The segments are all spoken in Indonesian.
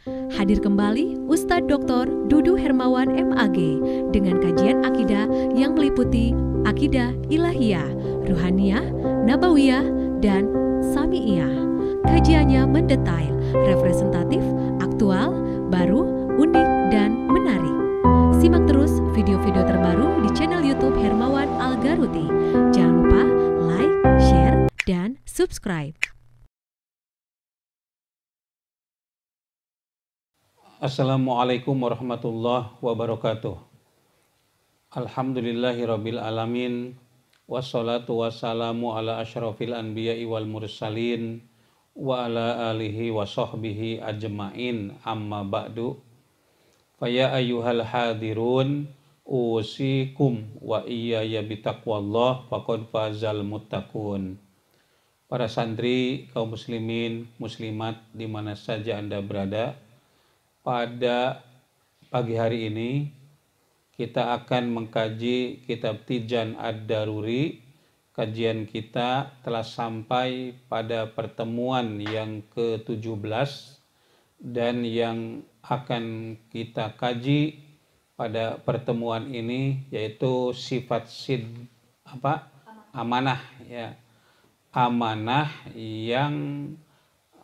Hadir kembali Ustadz Dr. Dudu Hermawan MAG dengan kajian akidah yang meliputi akidah ilahiyah, ruhaniyah, nabawiyah, dan sami'iyah. Kajiannya mendetail, representatif, aktual, baru, unik, dan menarik. Simak terus video-video terbaru di channel YouTube Hermawan Al-Garuti. Jangan lupa like, share, dan subscribe. Assalamualaikum warahmatullahi wabarakatuh. Alhamdulillahirabbil alamin. Wassalatu wassalamu ala asyrafil anbiya'i wal mursalin wa ala alihi wa sahbihi ajma'in, amma ba'du. Faya ayyuhal hadirun usikum wa iyaya bitaqwallah faqad fazal muttaqun. Para santri, kaum muslimin, muslimat di mana saja Anda berada, pada pagi hari ini kita akan mengkaji kitab Tijan Ad-Daruri. Kajian kita telah sampai pada pertemuan yang ke-17 dan yang akan kita kaji pada pertemuan ini yaitu sifat amanah ya. Amanah yang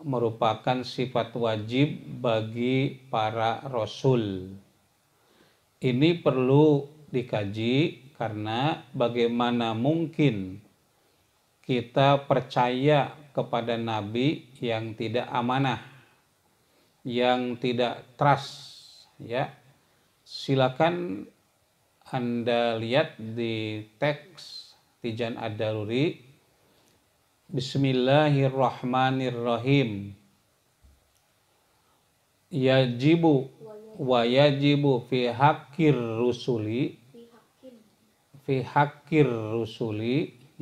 merupakan sifat wajib bagi para rasul. Ini perlu dikaji karena bagaimana mungkin kita percaya kepada nabi yang tidak amanah, yang tidak trust ya. Silakan Anda lihat di teks Tijan Ad-Daruri. Bismillahirrahmanirrahim. Yajibu wa yajibu fi haqqir rusuli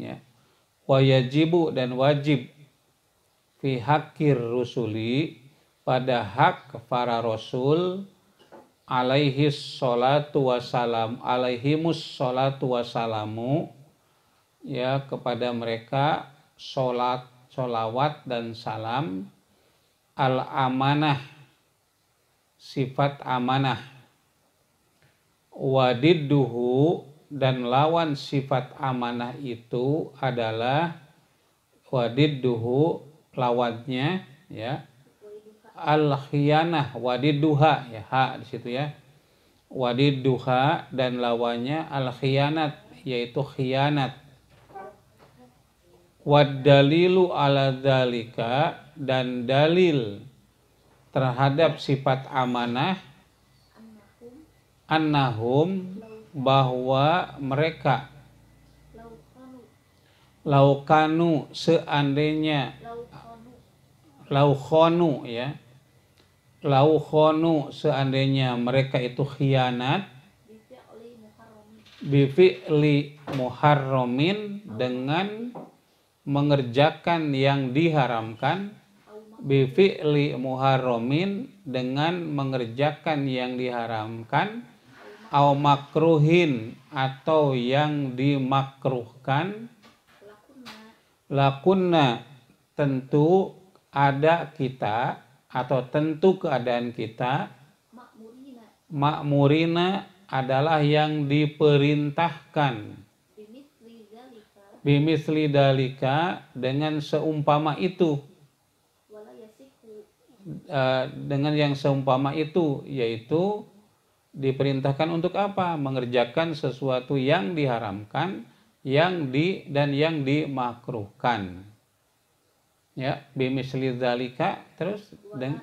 ya. Wa yajibu dan wajib fi haqqir rusuli pada hak para rasul alaihimus salatu wassalamu ya, kepada mereka sholawat dan salam. Al-amanah, sifat amanah. Wadidduhu, dan lawan sifat amanah itu adalah wadidduhu, lawannya ya, al-khiyanah, wadidduha ya, ha di situ ya. Wadidduha, dan lawannya al-khiyanat, yaitu khianat. Wad dalilu ala dzalika, dan dalil terhadap sifat amanah, annahum, bahwa mereka, laukanu, seandainya, laukhonu ya, laukhonu, seandainya mereka itu khianat, bifi'li muharramin, dengan mengerjakan yang diharamkan, bifi'li muharramin, dengan mengerjakan yang diharamkan, au makruhin, atau yang dimakruhkan, lakunna, tentu ada kita atau tentu keadaan kita, ma'murina, adalah yang diperintahkan, bimisli dalika, dengan seumpama itu, dengan yang seumpama itu, yaitu diperintahkan untuk apa? Mengerjakan sesuatu yang diharamkan, yang dimakruhkan ya, bimisli dalika. Terus dan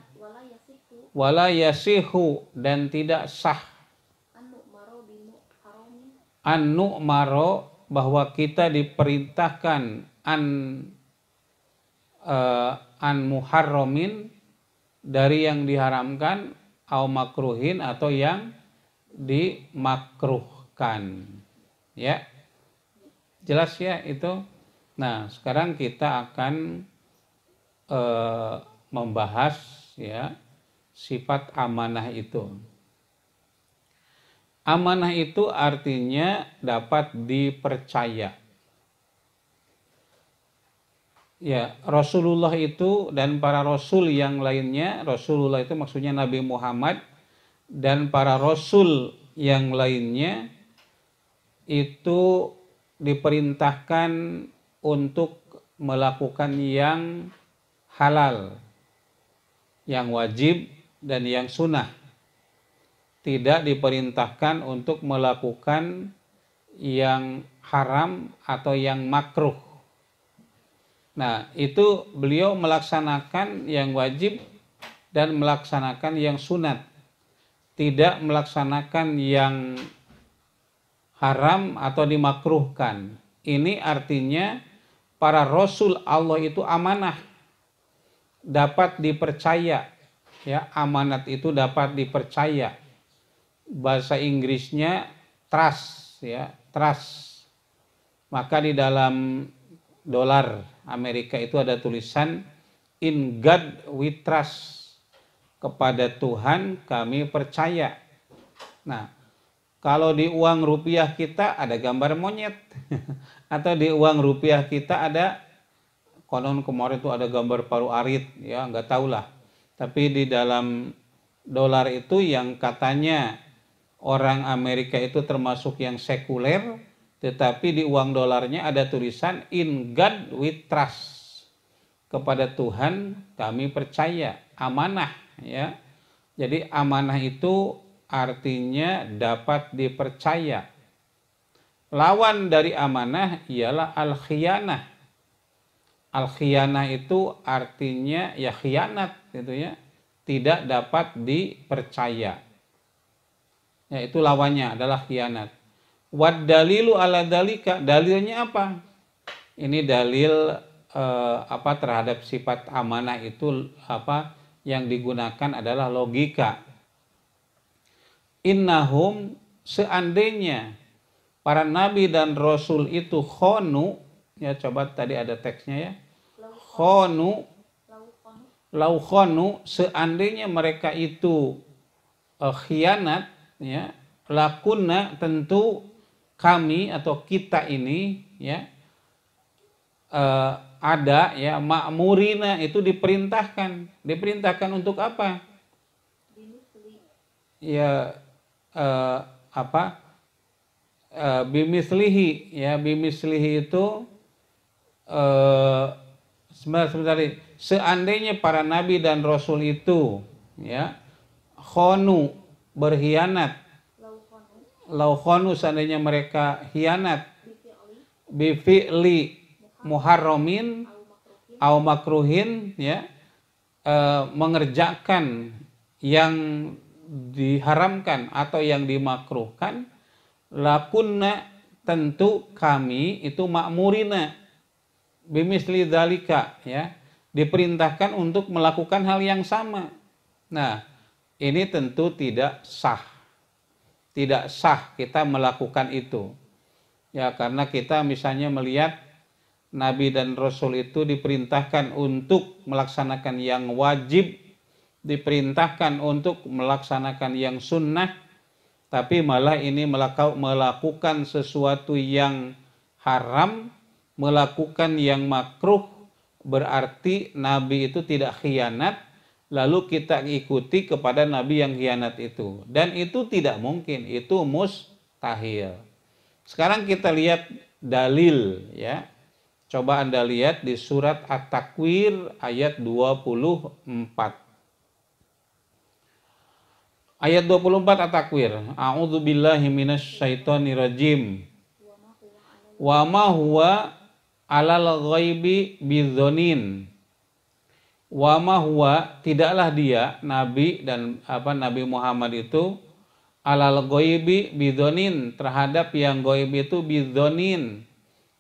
wala yasihu, dan tidak sah, an-nu maro, bahwa kita diperintahkan an muharramin, dari yang diharamkan, au makruhin, atau yang dimakruhkan ya. Jelas ya itu. Nah, sekarang kita akan membahas ya sifat amanah itu. Amanah itu artinya dapat dipercaya. Ya, Rasulullah itu dan para rasul yang lainnya, Rasulullah itu maksudnya Nabi Muhammad, dan para rasul yang lainnya itu diperintahkan untuk melakukan yang halal, yang wajib dan yang sunnah. Tidak diperintahkan untuk melakukan yang haram atau yang makruh. Nah, itu beliau melaksanakan yang wajib dan melaksanakan yang sunat. Tidak melaksanakan yang haram atau dimakruhkan. Ini artinya para rasul Allah itu amanah, dapat dipercaya. Ya, amanat itu dapat dipercaya. Bahasa Inggrisnya trust, ya, trust. Maka di dalam dolar Amerika itu ada tulisan in God we trust. Kepada Tuhan kami percaya. Nah, kalau di uang rupiah kita ada gambar monyet atau di uang rupiah kita ada, konon kemarin itu ada gambar paru arit, ya nggak tahulah. Tapi di dalam dolar itu yang katanya orang Amerika itu termasuk yang sekuler, tetapi di uang dolarnya ada tulisan in God we trust. Kepada Tuhan kami percaya, amanah, ya. Jadi amanah itu artinya dapat dipercaya. Lawan dari amanah ialah al-khiyanah. Al-khiyanah itu artinya ya khianat gitu ya, tidak dapat dipercaya. Ya, itu lawannya adalah khianat. Wad dalilu ala dalika, dalilnya apa? Ini dalil terhadap sifat amanah itu yang digunakan adalah logika. Innahum, seandainya para nabi dan rasul itu khonu, ya coba tadi ada teksnya ya. Khonu, lau khonu, seandainya mereka itu khianat, ya, lakunna, tentu kami atau kita ini, ya, ada, ya, ma'murina, itu diperintahkan untuk apa? Ya, bimislihi, ya, bimislihi itu sebentar, seandainya para nabi dan rasul itu, ya, khonu, berkhianat, lau khonu, seandainya mereka hianat, bifi'li muharramin au makruhin, ya, mengerjakan yang diharamkan atau yang dimakruhkan, lakunna, tentu kami itu ma'murina bimisli dzalika, ya, diperintahkan untuk melakukan hal yang sama. Nah, ini tentu tidak sah. Tidak sah kita melakukan itu. Ya, karena kita misalnya melihat Nabi dan Rasul itu diperintahkan untuk melaksanakan yang wajib, diperintahkan untuk melaksanakan yang sunnah, tapi malah ini melakukan sesuatu yang haram, melakukan yang makruh, berarti Nabi itu tidak khianat, lalu kita ikuti kepada Nabi yang khianat itu. Dan itu tidak mungkin, itu mustahil. Sekarang kita lihat dalil, ya. Coba Anda lihat di surat At-Takwir ayat 24. Ayat 24 At-Takwir. A'udzubillahi minasyaitonirrajim. Wa ma huwa 'alal ghaibi bidzonin. Wa ma huwa, tidaklah dia Nabi dan Nabi Muhammad itu 'alal ghaibi bidzonin, terhadap yang ghaib itu bidzonin.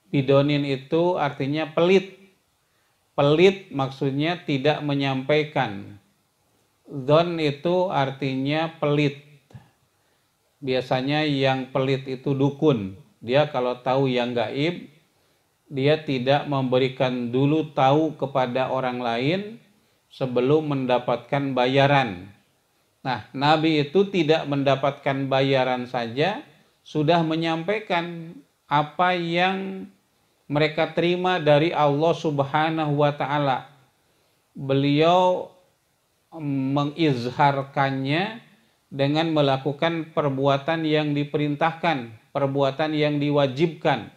Bidonin itu artinya pelit. Pelit maksudnya tidak menyampaikan. Dzon itu artinya pelit. Biasanya yang pelit itu dukun. Dia kalau tahu yang gaib, dia tidak memberikan dulu tahu kepada orang lain sebelum mendapatkan bayaran. Nah, Nabi itu tidak mendapatkan bayaran saja, sudah menyampaikan apa yang mereka terima dari Allah Subhanahu wa taala. Beliau mengizharkannya dengan melakukan perbuatan yang diperintahkan, perbuatan yang diwajibkan,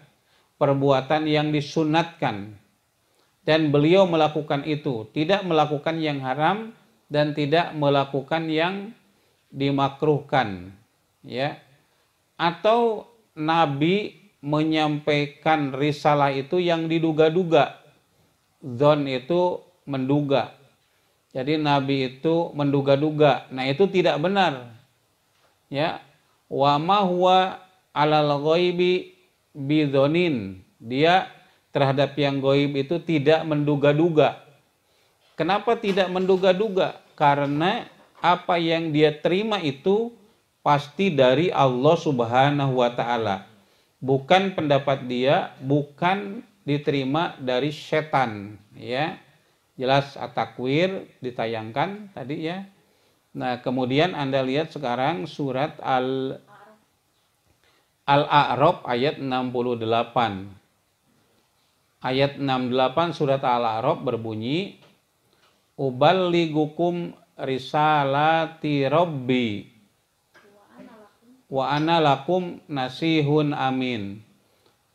perbuatan yang disunatkan. Dan beliau melakukan itu, tidak melakukan yang haram dan tidak melakukan yang dimakruhkan, ya. Atau Nabi menyampaikan risalah itu yang diduga-duga. Dzon itu menduga. Jadi Nabi itu menduga-duga. Nah, itu tidak benar. Ya. Wa ma huwa 'alal ghaibi bidzonin. Dia terhadap yang gaib itu tidak menduga-duga. Kenapa tidak menduga-duga? Karena apa yang dia terima itu pasti dari Allah Subhanahu wa taala. Bukan pendapat dia, bukan diterima dari setan, ya. Jelas at-takwir ditayangkan tadi, ya. Nah, kemudian Anda lihat sekarang surat Al-A'raf ayat 68. Ayat 68 surat Al-A'raf berbunyi, Uballigukum risalati rabbi wa ana lakum nasihun amin.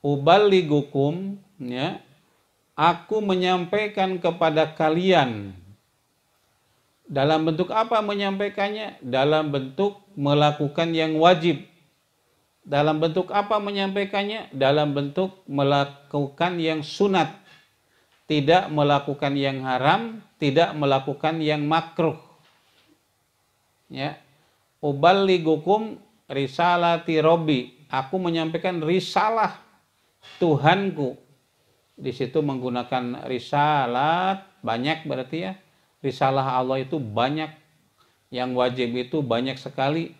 Uballigukum, ya, aku menyampaikan kepada kalian. Dalam bentuk apa menyampaikannya? Dalam bentuk melakukan yang wajib. Dalam bentuk apa menyampaikannya? Dalam bentuk melakukan yang sunat. Tidak melakukan yang haram, tidak melakukan yang makruh. Ya. Uballigukum risalati rabbi. Aku menyampaikan risalah Tuhanku. Di situ menggunakan risalat banyak berarti, ya. Risalah Allah itu banyak. Yang wajib itu banyak sekali.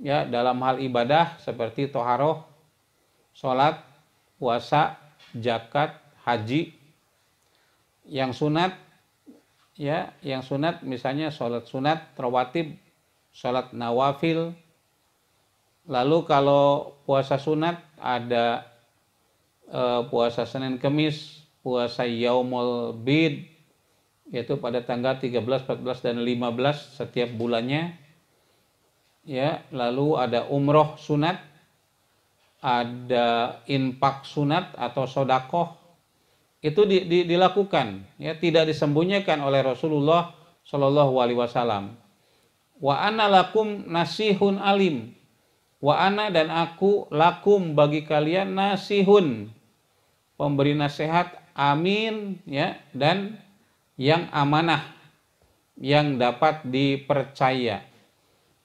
Ya, dalam hal ibadah seperti toharoh, sholat, puasa, zakat, haji. Yang sunat, ya, yang sunat misalnya sholat sunat, rawatib, sholat nawafil. Lalu kalau puasa sunat ada puasa Senin Kemis, puasa Yaumul Bid, yaitu pada tanggal 13, 14, dan 15 setiap bulannya. Ya, lalu ada umroh sunat, ada infak sunat atau sodakoh, itu dilakukan, ya, tidak disembunyikan oleh Rasulullah Shallallahu Alaihi Wasallam. Wa ana lakum nasihun alim, wa ana dan aku lakum bagi kalian nasihun, pemberi nasihat, amin, ya, dan yang amanah, yang dapat dipercaya.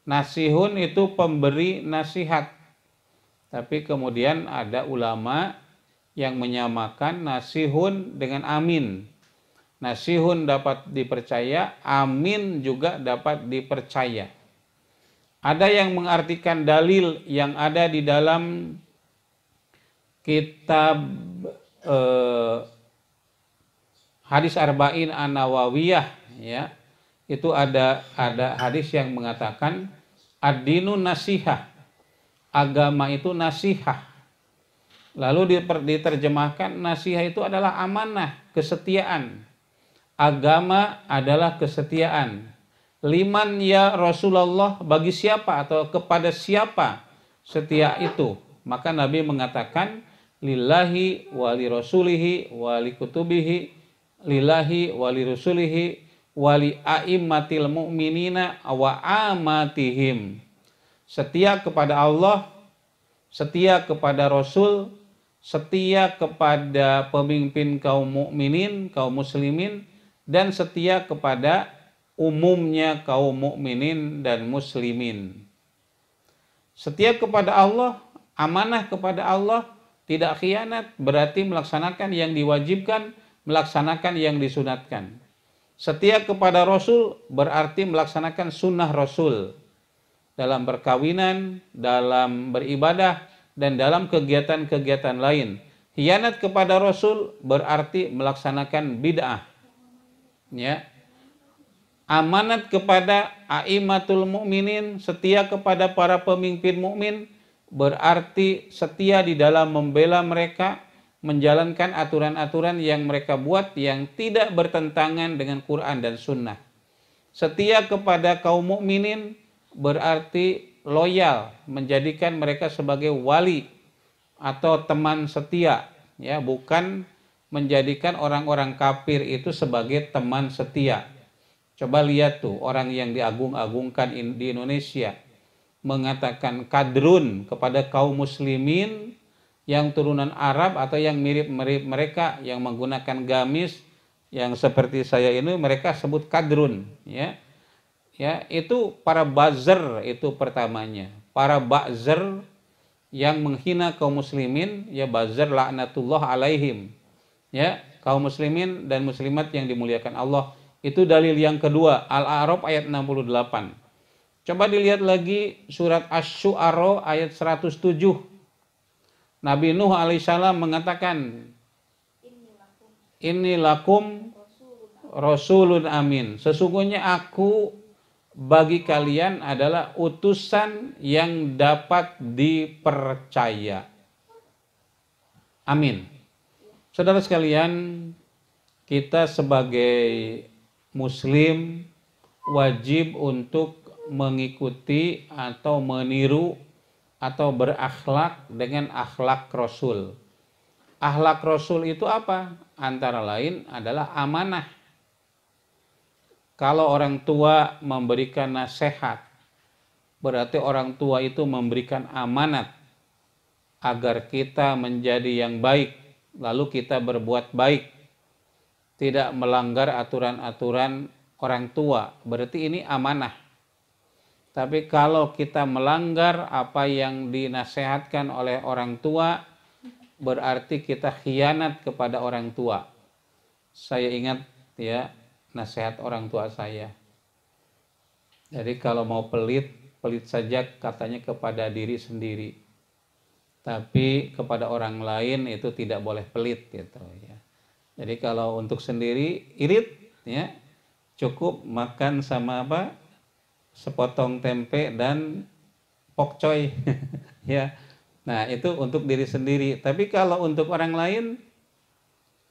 Nasihun itu pemberi nasihat. Tapi kemudian ada ulama yang menyamakan nasihun dengan amin. Nasihun dapat dipercaya, amin juga dapat dipercaya. Ada yang mengartikan dalil yang ada di dalam kitab hadis Arba'in An-Nawawiyah, ya. Itu ada hadis yang mengatakan ad-dinu nasihah, agama itu nasihah. Lalu diterjemahkan nasihah itu adalah amanah, kesetiaan. Agama adalah kesetiaan. Liman ya Rasulullah, bagi siapa atau kepada siapa setia itu? Maka Nabi mengatakan lillahi wali rasulihi wali kutubihi, lillahi wali rasulihi wali a'immatil mu'minina wa amatihim. Setia kepada Allah, setia kepada Rasul, setia kepada pemimpin kaum mukminin, kaum muslimin, dan setia kepada umumnya kaum mukminin dan muslimin. Setia kepada Allah, amanah kepada Allah, tidak khianat, berarti melaksanakan yang diwajibkan, melaksanakan yang disunatkan. Setia kepada Rasul berarti melaksanakan sunnah Rasul dalam perkawinan, dalam beribadah, dan dalam kegiatan-kegiatan lain. Khianat kepada Rasul berarti melaksanakan bid'ah. Ya. Amanat kepada a'immatul mu'minin, setia kepada para pemimpin mukmin, berarti setia di dalam membela mereka, menjalankan aturan-aturan yang mereka buat yang tidak bertentangan dengan Quran dan Sunnah. Setia kepada kaum mukminin berarti loyal, menjadikan mereka sebagai wali atau teman setia, ya, bukan menjadikan orang-orang kafir itu sebagai teman setia. Coba lihat tuh orang yang diagung-agungkan di Indonesia mengatakan kadrun kepada kaum muslimin yang turunan Arab atau yang mirip-mirip mereka yang menggunakan gamis yang seperti saya ini, mereka sebut kadrun, ya. Ya, itu para buzzer itu pertamanya. Para buzzer yang menghina kaum muslimin, ya, buzzer laknatullah alaihim. Ya, kaum muslimin dan muslimat yang dimuliakan Allah. Itu dalil yang kedua, Al-A'raf ayat 68. Coba dilihat lagi surat Asy-Syu'ara ayat 107. Nabi Nuh alaihissalam mengatakan, Inni lakum rasulun amin. Sesungguhnya aku bagi kalian adalah utusan yang dapat dipercaya. Amin. Saudara sekalian, kita sebagai muslim wajib untuk mengikuti atau meniru atau berakhlak dengan akhlak Rasul. Akhlak Rasul itu apa? Antara lain adalah amanah. Kalau orang tua memberikan nasihat, berarti orang tua itu memberikan amanat agar kita menjadi yang baik, lalu kita berbuat baik, tidak melanggar aturan-aturan orang tua, berarti ini amanah. Tapi kalau kita melanggar apa yang dinasehatkan oleh orang tua, berarti kita khianat kepada orang tua. Saya ingat, ya, nasihat orang tua saya. Jadi kalau mau pelit, pelit saja katanya kepada diri sendiri. Tapi kepada orang lain itu tidak boleh pelit, gitu, ya. Jadi kalau untuk sendiri irit, ya, cukup makan sama apa? Sepotong tempe dan pokcoy. Ya. Nah, itu untuk diri sendiri. Tapi kalau untuk orang lain,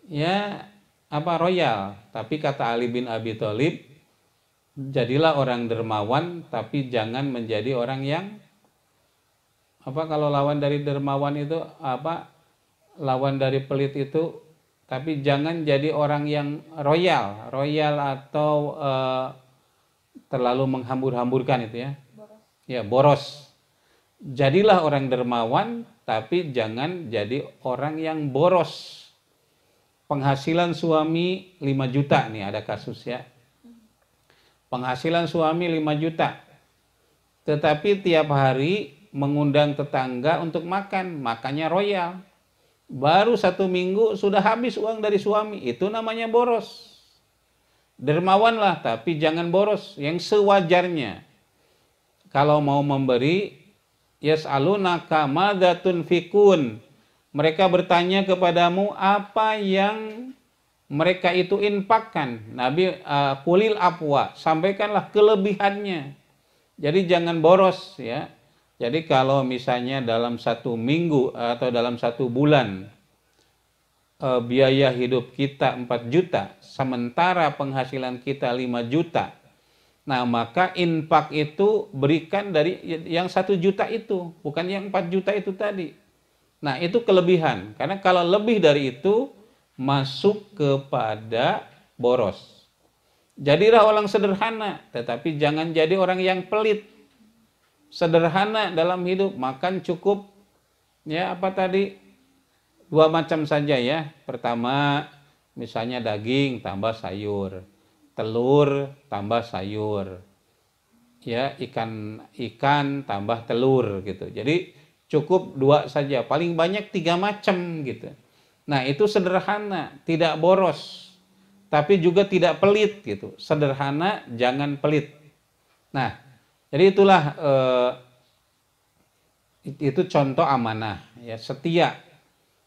ya, apa, royal. Tapi kata Ali bin Abi Thalib, jadilah orang dermawan, tapi jangan menjadi orang yang apa, kalau lawan dari dermawan itu apa? Lawan dari pelit itu, tapi jangan jadi orang yang royal atau terlalu menghambur-hamburkan itu, ya. Ya, boros. Jadilah orang dermawan, tapi jangan jadi orang yang boros. Penghasilan suami 5 juta nih, ada kasus, ya. Penghasilan suami 5 juta. Tetapi tiap hari mengundang tetangga untuk makan, makannya royal. Baru 1 minggu sudah habis uang dari suami, itu namanya boros. Dermawanlah, tapi jangan boros, yang sewajarnya. Kalau mau memberi, yas'alunaka madza tunfikun. Mereka bertanya kepadamu apa yang mereka itu infakkan. Nabi qulil afwa, sampaikanlah kelebihannya. Jadi jangan boros, ya. Jadi kalau misalnya dalam 1 minggu atau dalam 1 bulan biaya hidup kita 4 juta, sementara penghasilan kita 5 juta. Nah, maka infak itu berikan dari yang 1 juta itu, bukan yang 4 juta itu tadi. Nah, itu kelebihan. Karena kalau lebih dari itu, masuk kepada boros. Jadilah orang sederhana, tetapi jangan jadi orang yang pelit. Sederhana dalam hidup, makan cukup, ya, apa tadi? 2 macam saja, ya. Pertama, misalnya daging tambah sayur, telur tambah sayur, ya, ikan tambah telur, gitu. Jadi cukup 2 saja, paling banyak 3 macam, gitu. Nah, itu sederhana, tidak boros, tapi juga tidak pelit, gitu. Sederhana, jangan pelit. Nah, jadi itulah itu contoh amanah, ya, setia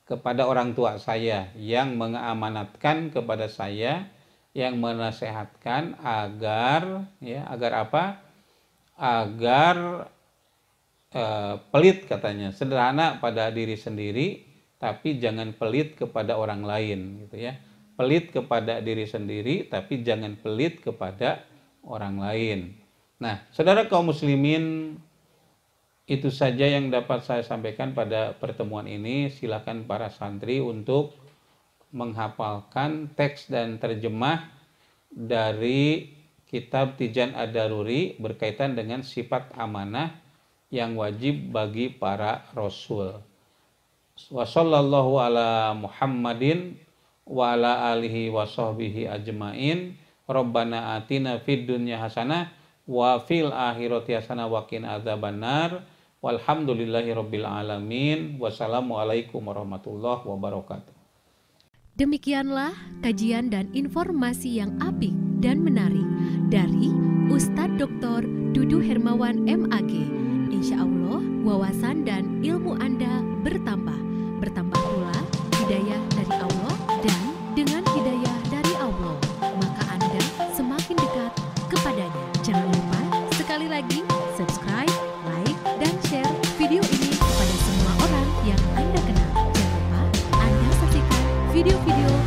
kepada orang tua saya yang mengamanatkan kepada saya, yang menasehatkan agar, ya, agar apa? Agar pelit, katanya, sederhana pada diri sendiri, tapi jangan pelit kepada orang lain gitu ya. Pelit kepada diri sendiri tapi jangan pelit kepada orang lain. Nah, saudara kaum muslimin, itu saja yang dapat saya sampaikan pada pertemuan ini. Silakan para santri untuk menghafalkan teks dan terjemah dari kitab Tijan Ad-Daruri berkaitan dengan sifat amanah yang wajib bagi para rasul. Wa sallallahu ala Muhammadin wa ala alihi wa sahbihi ajmain. Rabbana atina fid dunya hasanah wa fil akhirati hasanah wa qina adzabannar. Walhamdulillahi rabbil alamin. Wassalamualaikum warahmatullahi wabarakatuh. Demikianlah kajian dan informasi yang apik dan menarik dari Ustadz Dr. Dudu Hermawan MAG. Insya Allah wawasan dan ilmu Anda bertambah pula hidayah dari Allah, dan dengan hidayah dari Allah maka Anda semakin dekat kepadanya. Jangan lupa sekali lagi subscribe, like, dan share video ini kepada semua orang yang Anda kenal. Jangan lupa Anda saksikan video-video